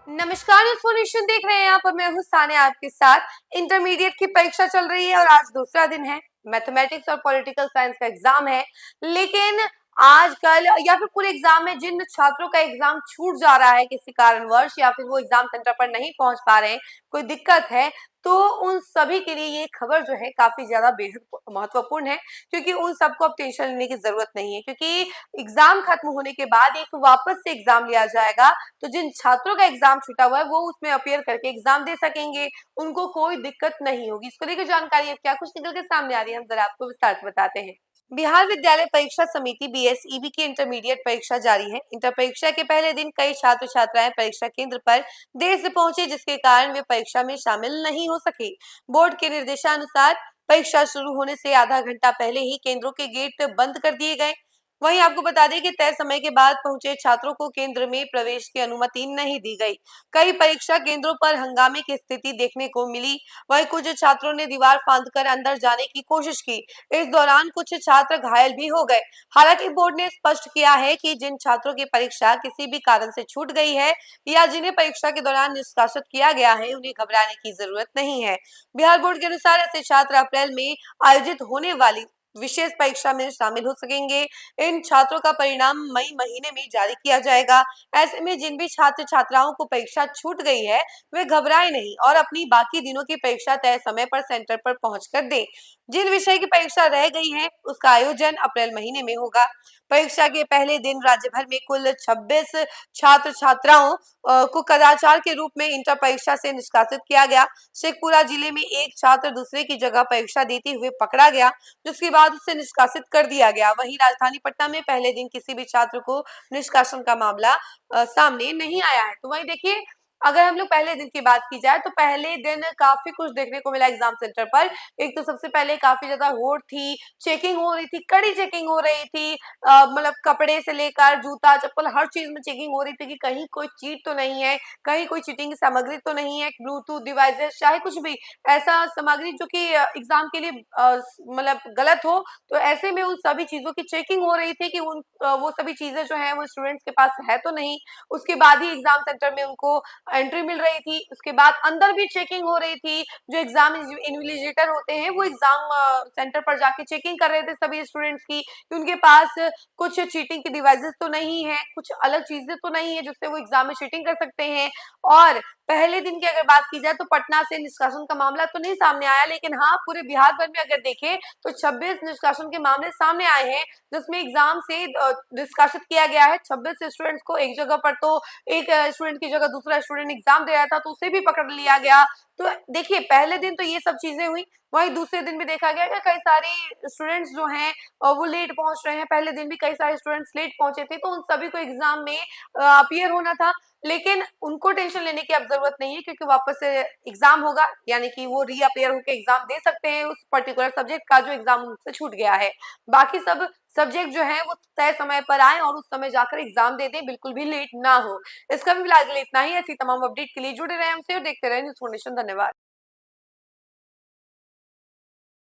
नमस्कार, इन्फॉर्मेशन देख रहे हैं यहाँ पर। मैं हूँ सानिया आपके साथ। इंटरमीडिएट की परीक्षा चल रही है और आज दूसरा दिन है। मैथमेटिक्स और पॉलिटिकल साइंस का एग्जाम है, लेकिन आज कल या फिर पूरे एग्जाम में जिन छात्रों का एग्जाम छूट जा रहा है किसी कारणवश या फिर वो एग्जाम सेंटर पर नहीं पहुंच पा रहे हैं, कोई दिक्कत है, तो उन सभी के लिए ये खबर जो है काफी ज्यादा बेहद महत्वपूर्ण है, क्योंकि उन सबको अब टेंशन लेने की जरूरत नहीं है, क्योंकि एग्जाम खत्म होने के बाद एक वापस से एग्जाम लिया जाएगा। तो जिन छात्रों का एग्जाम छूटा हुआ है वो उसमें अपीयर करके एग्जाम दे सकेंगे, उनको कोई दिक्कत नहीं होगी। इसको लेकर जानकारी है क्या कुछ निकल के सामने आ रही है, हम जरा आपको विस्तार से बताते हैं। बिहार विद्यालय परीक्षा समिति बीएसईबी की इंटरमीडिएट परीक्षा जारी है। इंटर परीक्षा के पहले दिन कई छात्र छात्राएं परीक्षा केंद्र पर देर से पहुंचे, जिसके कारण वे परीक्षा में शामिल नहीं हो सके। बोर्ड के निर्देशानुसार परीक्षा शुरू होने से आधा घंटा पहले ही केंद्रों के गेट बंद कर दिए गए। वहीं आपको बता दें कि तय समय के बाद पहुंचे छात्रों को केंद्र में प्रवेश की अनुमति नहीं दी गई। कई परीक्षा केंद्रों पर हंगामे की स्थिति देखने को मिली। वहीं कुछ छात्रों ने दीवार फांदकर अंदर जाने की कोशिश की। इस दौरान कुछ छात्र घायल भी हो गए। हालांकि बोर्ड ने स्पष्ट किया है कि जिन छात्रों की परीक्षा किसी भी कारण से छूट गई है या जिन्हें परीक्षा के दौरान निष्कासित किया गया है, उन्हें घबराने की जरूरत नहीं है। बिहार बोर्ड के अनुसार ऐसे छात्र अप्रैल में आयोजित होने वाली विशेष परीक्षा में शामिल हो सकेंगे। इन छात्रों का परिणाम मई महीने में जारी किया जाएगा। ऐसे में जिन भी छात्र छात्राओं को परीक्षा छूट गई है, वे घबराए नहीं और अपनी बाकी दिनों की परीक्षा तय समय पर सेंटर पर पहुंचकर दें। जिन विषय की परीक्षा रह गई है उसका आयोजन अप्रैल महीने में होगा। परीक्षा के पहले दिन राज्य भर में कुल 26 छात्र छात्राओं को कदाचार के रूप में इंटर परीक्षा से निष्कासित किया गया। शेखपुरा जिले में एक छात्र दूसरे की जगह परीक्षा देते हुए पकड़ा गया, जिसके बाद उसे निष्कासित कर दिया गया। वहीं राजधानी पटना में पहले दिन किसी भी छात्र को निष्कासन का मामला सामने नहीं आया है। तो वहीं देखिए, अगर हम लोग पहले दिन की बात की जाए तो पहले दिन काफी कुछ देखने को मिला एग्जाम सेंटर पर। एक तो सबसे पहले काफी ज्यादा होड़ थी, चेकिंग हो रही थी, कड़ी चेकिंग हो रही थी। मतलब कपड़े से लेकर जूता चप्पल हर चीज में चेकिंग हो रही थी कि कहीं कोई चीट तो नहीं है, कहीं कोई चीटिंग की सामग्री तो नहीं है, ब्लूटूथ डिवाइसेस चाहे कुछ भी ऐसा सामग्री जो कि एग्जाम के लिए मतलब गलत हो। तो ऐसे में उन सभी चीजों की चेकिंग हो रही थी कि वो सभी चीजें जो है वो स्टूडेंट्स के पास है तो नहीं। उसके बाद ही एग्जाम सेंटर में उनको एंट्री मिल रही थी। उसके बाद अंदर भी चेकिंग हो रही थी। जो एग्जाम इन्विजिलेटर होते हैं वो एग्जाम सेंटर पर जाके चेकिंग कर रहे थे सभी स्टूडेंट्स की कि उनके पास कुछ चीटिंग के डिवाइसेस तो नहीं है, कुछ अलग चीजें तो नहीं है जिससे वो एग्जाम में चीटिंग कर सकते हैं। और पहले दिन की अगर बात की जाए तो पटना से निष्कासन का मामला तो नहीं सामने आया, लेकिन हाँ पूरे बिहार भर में अगर देखें तो 26 निष्कासन के मामले सामने आए हैं, जिसमें एग्जाम से निष्कासित किया गया है 26 स्टूडेंट्स को। एक जगह पर तो एक स्टूडेंट की जगह दूसरा स्टूडेंट एग्जाम दे रहा था तो उसे भी पकड़ लिया गया। तो देखिए, पहले दिन तो ये सब चीजें हुई। वहीं दूसरे दिन भी देखा गया कि कई सारे स्टूडेंट्स जो हैं वो लेट पहुंच रहे हैं। पहले दिन भी कई सारे स्टूडेंट्स लेट पहुंचे थे, तो उन सभी को एग्जाम में अपीयर होना था, लेकिन उनको टेंशन लेने की अब जरूरत नहीं है, क्योंकि वापस से एग्जाम होगा, यानी कि वो रीअपियर होकर एग्जाम दे सकते हैं उस पर्टिकुलर सब्जेक्ट का जो एग्जाम उनसे छूट गया है। बाकी सब सब्जेक्ट जो है वो तय समय पर आए और उस समय जाकर एग्जाम दे दें, बिल्कुल भी लेट ना हो। इसका भी फिलहाल इतना ही। ऐसी तमाम अपडेट के लिए जुड़े रहे हमसे और देखते रहे न्यूज़ फाउंडेशन। धन्यवाद।